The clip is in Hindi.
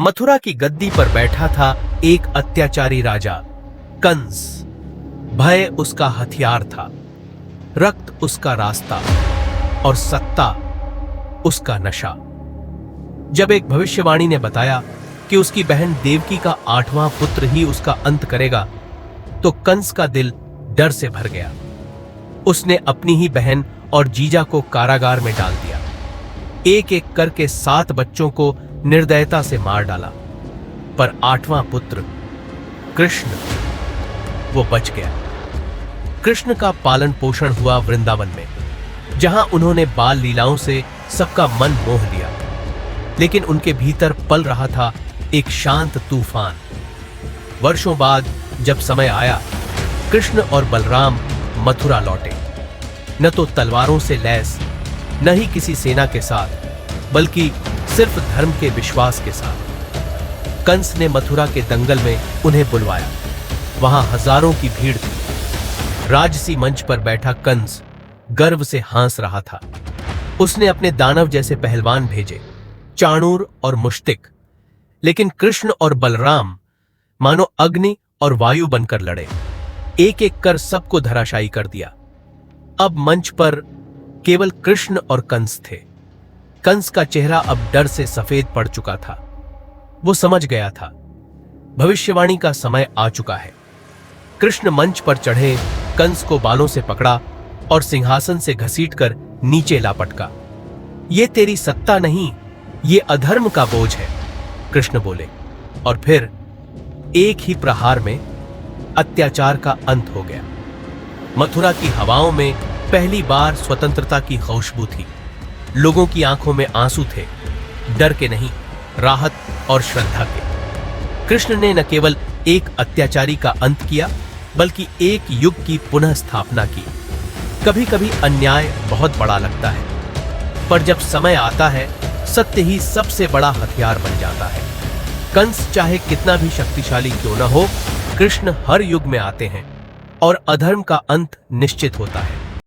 मथुरा की गद्दी पर बैठा था एक अत्याचारी राजा कंस। भय उसका हथियार था, रक्त उसका रास्ता और सत्ता उसका नशा। जब एक भविष्यवाणी ने बताया कि उसकी बहन देवकी का 8वां पुत्र ही उसका अंत करेगा, तो कंस का दिल डर से भर गया। उसने अपनी ही बहन और जीजा को कारागार में डाल दिया। एक एक करके 7 बच्चों को निर्दयता से मार डाला, पर 8वां पुत्र कृष्ण, वो बच गया। कृष्ण का पालन पोषण हुआ वृंदावन में, जहां उन्होंने बाल लीलाओं से सबका मन मोह लिया। लेकिन उनके भीतर पल रहा था एक शांत तूफान। वर्षों बाद जब समय आया, कृष्ण और बलराम मथुरा लौटे, न तो तलवारों से लैस, न ही किसी सेना के साथ, बल्कि सिर्फ धर्म के विश्वास के साथ। कंस ने मथुरा के दंगल में उन्हें बुलवाया। वहां हजारों की भीड़ थी। राजसी मंच पर बैठा कंस गर्व से हंस रहा था। उसने अपने दानव जैसे पहलवान भेजे, चाणूर और मुश्तिक। लेकिन कृष्ण और बलराम मानो अग्नि और वायु बनकर लड़े, एक एक कर सबको धराशायी कर दिया। अब मंच पर केवल कृष्ण और कंस थे। कंस का चेहरा अब डर से सफेद पड़ चुका था। वो समझ गया था, भविष्यवाणी का समय आ चुका है। कृष्ण मंच पर चढ़े कंस को बालों से पकड़ा और सिंहासन से घसीटकर नीचे ला पटका। ये तेरी सत्ता नहीं, ये अधर्म का बोझ है, कृष्ण बोले। और फिर एक ही प्रहार में अत्याचार का अंत हो गया। मथुरा की हवाओं में पहली बार स्वतंत्रता की खुशबू थी। लोगों की आंखों में आंसू थे, डर के नहीं, राहत और श्रद्धा के। कृष्ण ने न केवल एक अत्याचारी का अंत किया, बल्कि एक युग की पुनः स्थापना की। कभी कभी अन्याय बहुत बड़ा लगता है, पर जब समय आता है, सत्य ही सबसे बड़ा हथियार बन जाता है। कंस चाहे कितना भी शक्तिशाली क्यों न हो, कृष्ण हर युग में आते हैं और अधर्म का अंत निश्चित होता है।